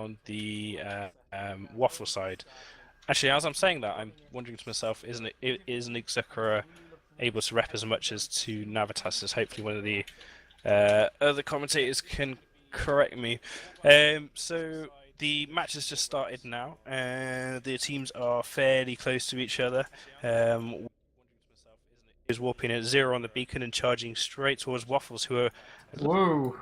on the Waffle side. Actually, as I'm saying that, I'm wondering to myself, isn't Exekura able to rep as much as to Navitas? As hopefully one of the other commentators can correct me. So the match has just started now, and the teams are fairly close to each other. Is warping at 0 on the beacon and charging straight towards Waffles, who are... Whoa.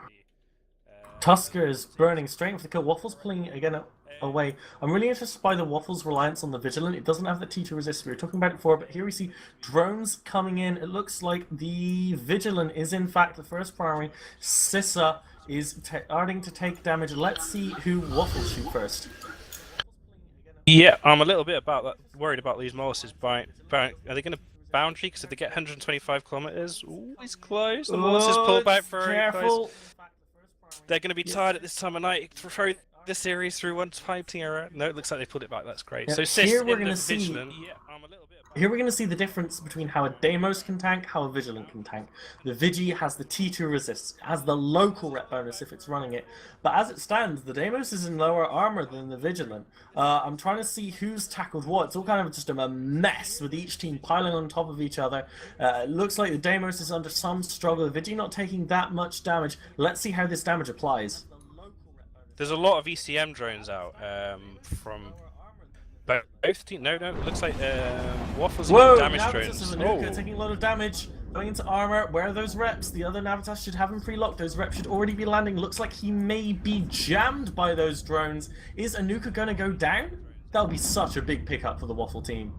Tuskers burning straight for the kill. Waffles pulling again away. I'm really interested by the Waffles reliance on the Vigilant. It doesn't have the T2 resist. We were talking about it before, but here we see drones coming in. It looks like the Vigilant is in fact the first primary. Sissa is starting to take damage. Let's see who Waffles shoot first. Yeah, I'm a little bit worried about these Molluses. Are they going to boundary? Because if they get 125 kilometers, ooh, it's close. The Molluses pull back very close. They're going to be tired at this time of night. Throw the series through one fighting error. No, it looks like they pulled it back. That's great. Yeah, so here we're going to see. Here we're going to see the difference between how a Deimos can tank, how a Vigilant can tank. The Vigi has the T2 resist, has the local rep bonus if it's running it. But as it stands, the Deimos is in lower armor than the Vigilant. I'm trying to see who's tackled what. It's all kind of just a mess with each team piling on top of each other. It looks like the Deimos is under some struggle. The Vigi not taking that much damage. Let's see how this damage applies. There's a lot of ECM drones out from... both teams. No, it looks like Waffles and damage drones. Whoa, taking a lot of damage. Going into armor. Where are those reps? The other Navitas should have him pre-locked. Those reps should already be landing. Looks like he may be jammed by those drones. Is Anuka going to go down? That would be such a big pickup for the Waffle team.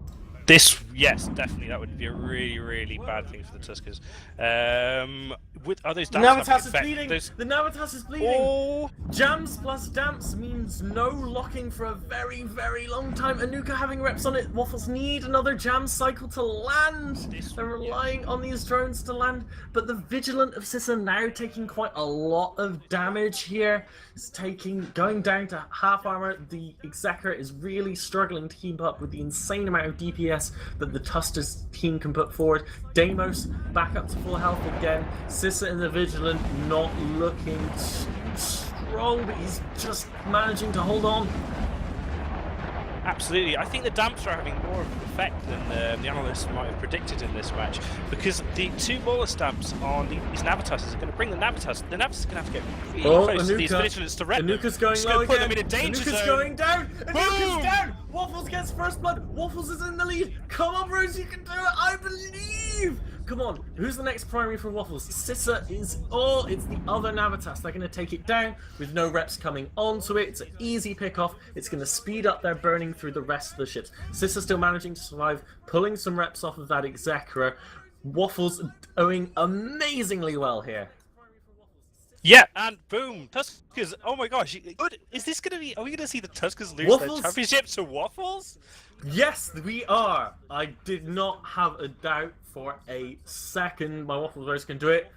Yes, definitely. That would be a really, really bad thing for the Tuskers. Are those Navitas is bleeding! The Navitas is bleeding! Oh. Jams plus damps means no locking for a very, very long time. Anuka having reps on it. Waffles need another jam cycle to land. They're relying on these drones to land. But the Vigilant of Sissa now taking quite a lot of damage here. It's going down to half armor. The Executor is really struggling to keep up with the insane amount of DPS that the Tuskers team can put forward. Deimos back up to full health again. Sissa and the Vigilant not looking too strong, but he's just managing to hold on. Absolutely. I think the damps are having more of an effect than the analysts might have predicted in this match, because the two Molus damps on these Navitas are going to bring the Navitas. The Navitas are going to have to get really close to these Vigilants to rep them. Anuka's going low again. Put them in a danger Anuka's zone. going down. Anuka's down. Waffles gets first blood. Waffles is in the lead. Come on, Bruce, you can do it. I believe. Come on, who's the next primary for Waffles? Sissa is... Oh, it's the other Navitas. They're going to take it down with no reps coming onto it. It's an easy pick-off. It's going to speed up their burning through the rest of the ships. Sissa still managing to survive, pulling some reps off of that Executor. Waffles doing amazingly well here. Yeah, and boom, Tuskers. Oh my gosh, is this going to be... Are we going to see the Tuskers lose their championship to Waffles? Yes, we are. I did not have a doubt for a second. My Waffles verse can do it.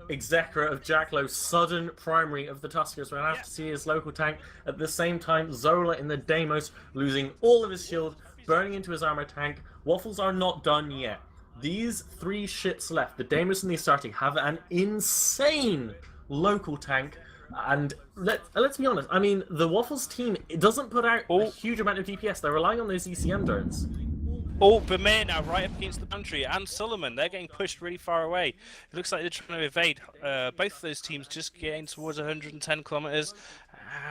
Executor of Jacklo, sudden primary of the Tuskers. We're going to have to see his local tank. At the same time, Zola in the Deimos losing all of his shield, burning into his armor tank. Waffles are not done yet. These three ships left, the Deimos and the Astartes, have an insane local tank. And let's be honest, I mean, the Waffles team, it doesn't put out a huge amount of DPS. They're relying on those ECM drones. Bermir now right up against the boundary, and Solomon, they're getting pushed really far away. It looks like they're trying to evade. Both of those teams just getting towards 110 kilometers.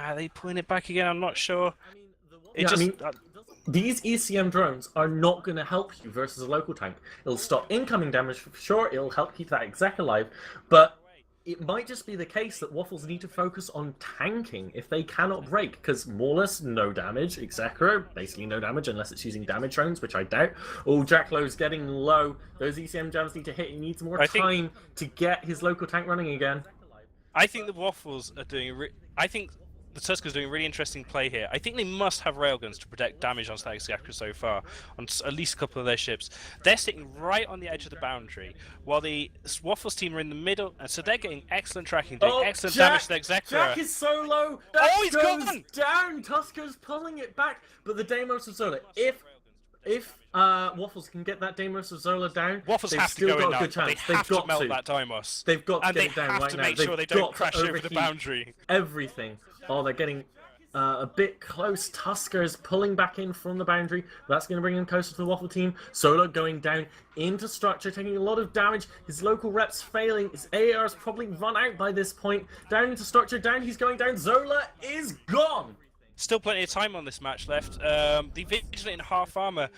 Are they pulling it back again? I'm not sure. These ECM drones are not going to help you versus a local tank. It'll stop incoming damage for sure. It'll help keep that exec alive, but it might just be the case that Waffles need to focus on tanking if they cannot break, because Maulus, no damage. Executor, basically no damage unless it's using damage drones, which I doubt. Oh, Jacklo's getting low. Those ECM jams need to hit. He needs more time to get his local tank running again. I think the Waffles are doing... I think the Tuskers doing a really interesting play here. I think they must have railguns to protect damage on Stag Executor so far, on at least a couple of their ships. They're sitting right on the edge of the boundary, while the Waffles team are in the middle, and so they're getting excellent tracking, doing excellent damage to the Executor. Jack is so low! He's gone! Down! Tuskers pulling it back, but the Deimos of Zola, if Waffles can get that Deimos of Zola down, Waffles have to go in now. They have to melt that Deimos. They've got to get it down right now. And they have to make sure they don't crash over the boundary. Everything. Oh, they're getting a bit close. Tuskers pulling back in from the boundary. That's going to bring him closer to the Waffle team. Solo going down into structure, taking a lot of damage. His local reps failing. His AR's probably run out by this point. Down into structure, down. He's going down. Zola is gone. Still plenty of time on this match left. The Vigilant in half armor.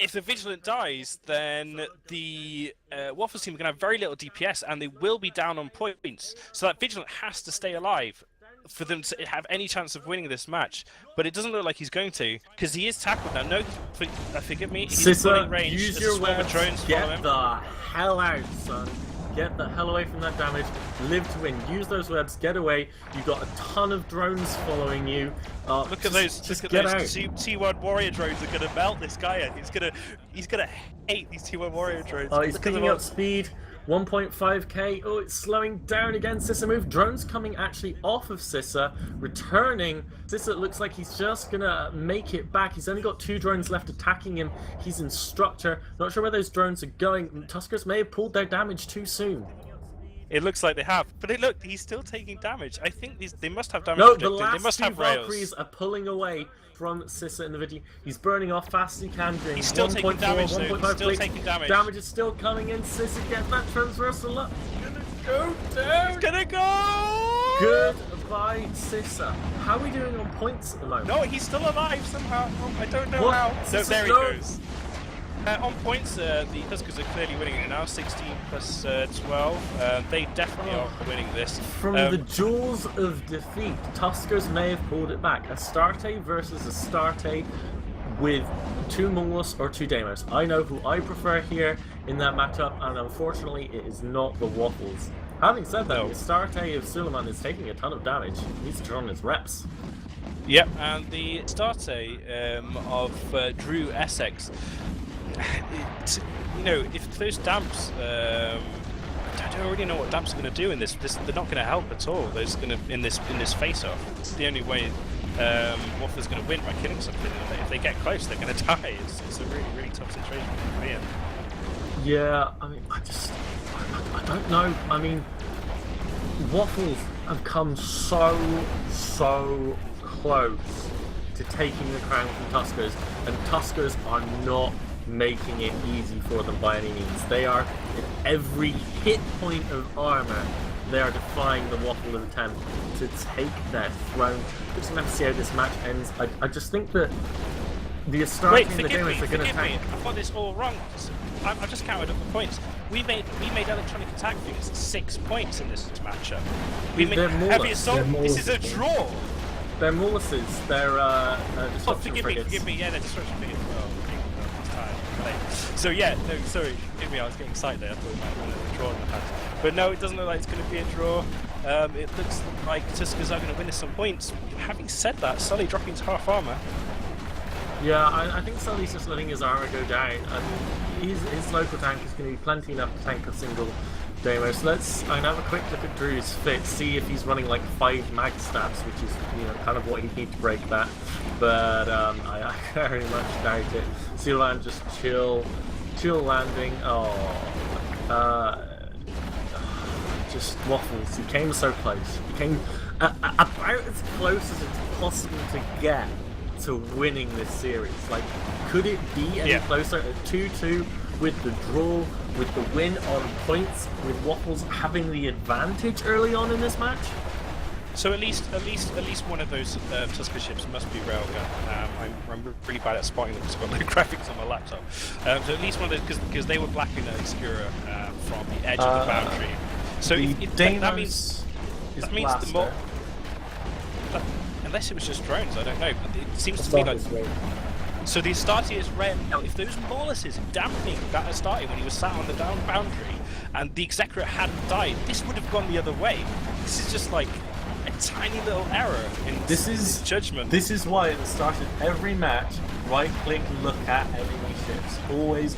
If the Vigilant dies, then the Waffles team are going to have very little DPS, and they will be down on points. So that Vigilant has to stay alive for them to have any chance of winning this match. But it doesn't look like he's going to, because he is tackled now. No, forgive me. He's in range. Use your webs. Drones Get the hell out, son. Get the hell away from that damage. Live to win. Use those webs. Get away. You've got a ton of drones following you. Look at those! Look at those T1 warrior drones are gonna melt this guy in. He's gonna hate these T1 warrior drones. Oh, he's picking up speed. 1.5k. Oh, it's slowing down again. Sissa move. Drones coming actually off of Sissa. Returning. Sissa looks like he's just gonna make it back. He's only got 2 drones left attacking him. He's in structure. Not sure where those drones are going. Tuskers may have pulled their damage too soon. It looks like they have, but look, he's still taking damage. I think they must have damage. No, predicted. the last they must 2 have Valkyries are pulling away from Sissa in the video. He's burning off fast as he can. He's still taking damage, though. He's still taking damage. Damage is still coming in. Sissa, get that transversal up. He's gonna go down. He's gonna go. Goodbye, Sissa. How are we doing on points at the moment? No, he's still alive somehow. Oh, I don't know how. No, there he goes. On points, the Tuskers are clearly winning it now, 16 plus 12. They definitely are winning this. From the jaws of defeat, Tuskers may have pulled it back. Astarte versus Astarte with 2 Mongols or 2 Deimos. I know who I prefer here in that matchup, and unfortunately it is not the Waffles. Having said that, Astarte of Suleiman is taking a ton of damage. He needs to turn on his reps. Yep, and the Astarte of Drew Essex. You know, if those damps, I don't really know what damps are going to do in this. They're not going to help at all. They're just going to in this face-off. It's the only way Waffle's going to win by killing something. If they get close, they're going to die. It's a really tough situation to be in. Yeah, I mean, I don't know. I mean, Waffles have come so close to taking the crown from Tuskers, and Tuskers are not making it easy for them by any means. They are, at every hit point of armor, they are defying the Waffle attempt to take their throne. We're just going to have to see how this match ends. I just think that the Astarte and the Demons are going to tank. I've got this all wrong. I've just counted up the points. We made electronic attack figures 6 points in this matchup. We made heavy assault. This is a draw. They're Maulises. They're disruption frigates. Forgive me. Yeah, they're disruption frigates. So yeah, no, sorry, forgive me, I was getting excited there. I thought we might have been a draw in the past. But no, it doesn't look like it's going to be a draw. It looks like Tuskers are going to win us some points. Having said that, Sully dropping to half armor. Yeah, I think Sully's just letting his armor go down. His local tank is going to be plenty enough to tank a single Demo. So I'm going to have a quick look at Drew's fit, see if he's running like 5 mag stabs, which is, you know, kind of what he'd need to break that. But I very much doubt it. Sealand just chill landing. Just Waffles. He came so close. He came about as close as it's possible to get to winning this series. Like, could it be any closer? At 2-2 with the draw, with the win on points, with Waffles having the advantage early on in this match? So at least one of those Tusker ships must be railgun. I'm really bad at spotting them because I've got no graphics on my laptop. So at least one of those, because they were blacking the Obscura from the edge of the boundary. So that means the more. Unless it was just drones, I don't know. But it seems to me like. So the Astarte is red. Now, if those Maulises dampening that Astarte when he was sat on the down boundary, and the Executor hadn't died, this would have gone the other way. This is just like a tiny little error in judgment. This is why at the start of every match, right-click, look at enemy ships. Always.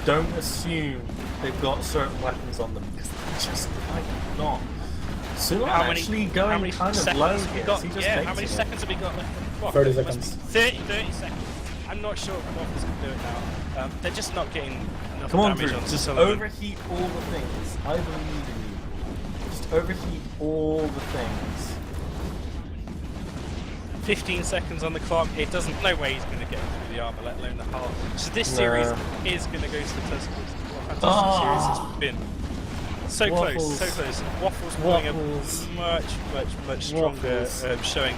Don't assume they've got certain weapons on them, because they're just like not. So actually going kind of low here. How many seconds have we got left? What, 30 seconds. 30 seconds. I'm not sure if Waffles can do it now. They're just not getting enough damage on just overheat all the things. I believe in you. Just overheat all the things. 15 seconds on the clock. It doesn't. No way he's going to get through the armor, let alone the hull. So this series is going to go to the Tuskers. What a fantastic series it's been. So Waffles. close, so close. Waffles pulling a much stronger showing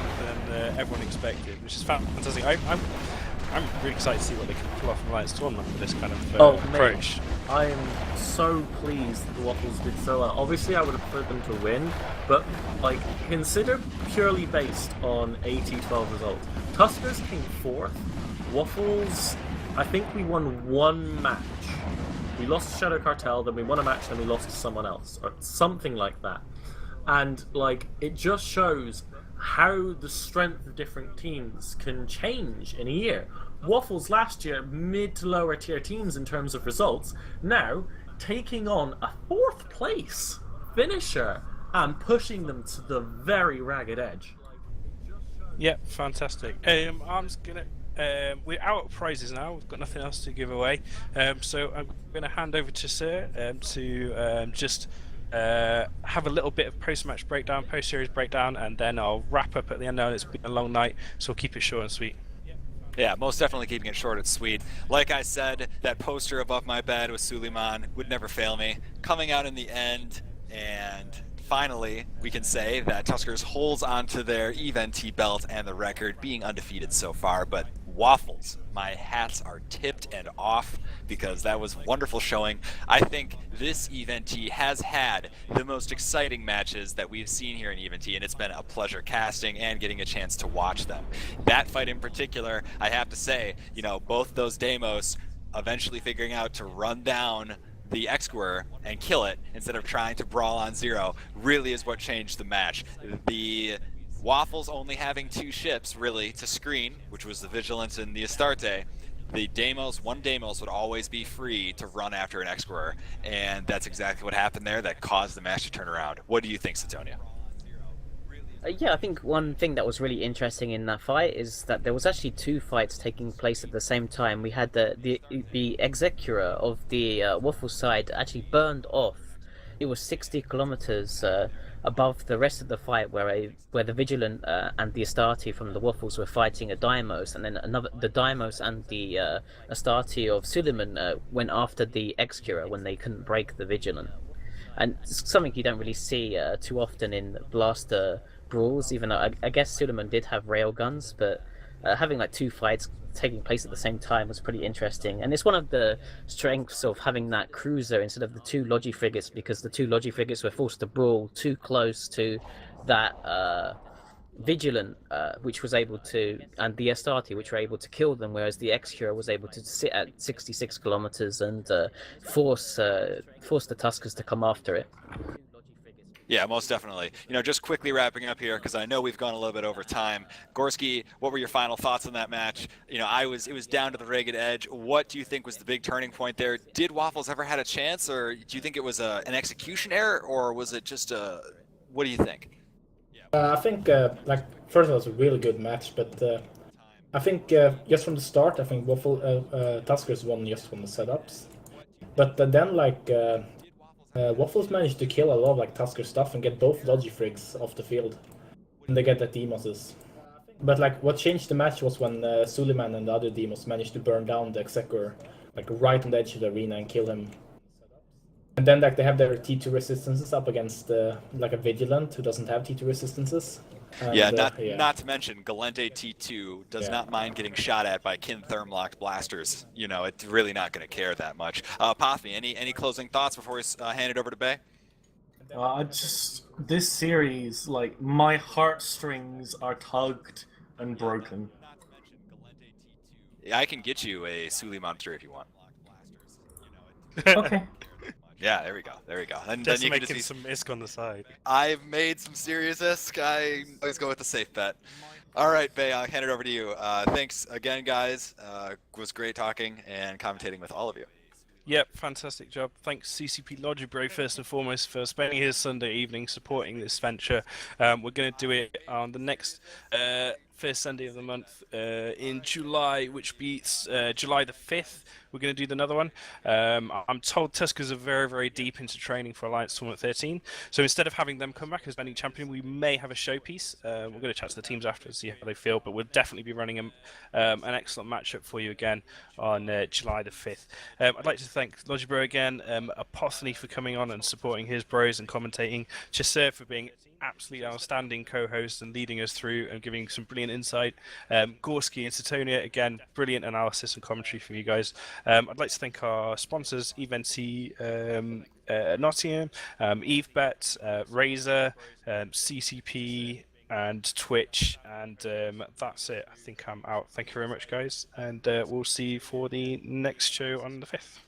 than everyone expected, which is fantastic. I'm really excited to see what they can pull off in the Alliance tournament with this kind of approach. I am so pleased that the Waffles did so well. Obviously, I would have preferred them to win, but like consider purely based on AT12 results. Tuskers came 4th. Waffles, I think we won 1 match. We lost to Shadow Cartel, then we won a match, then we lost to someone else, or something like that. And like, it just shows how the strength of different teams can change in a year. Waffles last year, mid to lower tier teams in terms of results, now taking on a 4th place finisher and pushing them to the very ragged edge. Yeah, fantastic. I'm just gonna. We're out of prizes now. We've got nothing else to give away. So I'm going to hand over to Sir to just have a little bit of post-match breakdown, post-series breakdown, and then I'll wrap up at the end. Now it's been a long night, so we'll keep it short and sweet. Yeah, most definitely keeping it short and sweet. Like I said, that poster above my bed with Suleiman would never fail me. Coming out in the end, and finally, we can say that Tuskers holds onto their Event belt and the record, being undefeated so far, but Waffles, my hats are tipped and off because that was wonderful showing. I think this Event has had the most exciting matches that we've seen here in Event, and it's been a pleasure casting and getting a chance to watch them. That fight in particular, I have to say, you know, both those Deimos eventually figuring out to run down the Exquer and kill it instead of trying to brawl on zero really is what changed the match. The Waffles only having 2 ships really to screen, which was the Vigilance and the Astarte. The one Deimos would always be free to run after an Exquer, and that's exactly what happened there that caused the match to turn around. What do you think, Satonia? Yeah, I think one thing that was really interesting in that fight is that there was actually 2 fights taking place at the same time. We had the Executor of the Waffle side actually burned off. It was 60 kilometers above the rest of the fight, where the Vigilant and the Astarte from the Waffles were fighting a Deimos, and then the Deimos and the Astarte of Suleiman went after the Executor when they couldn't break the Vigilant. And it's something you don't really see too often in blaster brawls, even though I guess Suleiman did have railguns, but having like 2 fights taking place at the same time was pretty interesting. And it's one of the strengths of having that cruiser instead of the 2 Logi frigates, because the 2 Logi frigates were forced to brawl too close to that Vigilant, which was able to, and the Astarte, which were able to kill them, whereas the Executor was able to sit at 66 kilometers and force the Tuskers to come after it. Yeah, most definitely. You know, just quickly wrapping up here, because I know we've gone a little bit over time. Gorski, what were your final thoughts on that match? You know, it was down to the ragged edge. What do you think was the big turning point there? Did Waffles ever had a chance, or do you think it was an execution error, or was it just what do you think? I think, like, first of all, it was a really good match, but I think just from the start, I think Tuskers won just from the setups. But then, like, Waffles managed to kill a lot of like Tusker stuff and get both Logi frigs off the field. And they get the Deimoses. But like, what changed the match was when Suleiman and the other Deimos managed to burn down the Executor, like right on the edge of the arena, and kill him. And then like they have their T2 resistances up against like a Vigilant who doesn't have T2 resistances. And, not to mention Galente T2 does not mind getting shot at by kin thermlocked blasters. You know, it's really not going to care that much. Pothmy, any closing thoughts before we hand it over to Bay? This series, like, my heartstrings are tugged and broken. I can get you a Suleiman 3 if you want. Okay. Yeah, there we go. There we go. And Just then you can making just some ISK on the side. I've made some serious ISK. I always go with the safe bet. All right, Bay, I'll hand it over to you. Thanks again, guys. It was great talking and commentating with all of you. Yep, fantastic job. Thanks CCP Logibro first and foremost for spending his Sunday evening supporting this venture. We're going to do it on the next first Sunday of the month in July, which beats July the 5th. We're going to do another one. I'm told Tuskers are very, very deep into training for Alliance Tournament 13. So instead of having them come back as defending champion, we may have a showpiece. We're going to chat to the teams after and see how they feel, but we'll definitely be running an excellent matchup for you again on July the 5th. I'd like to thank Logibro again, Apothony for coming on and supporting his bros and commentating, Chaser for being absolutely outstanding co-host and leading us through and giving some brilliant insight. Gorski and Satonia, again, brilliant analysis and commentary from you guys. I'd like to thank our sponsors, Event Nottingham, EveBet, Razer, CCP, and Twitch, and that's it. I think I'm out. Thank you very much, guys, and we'll see you for the next show on the 5th.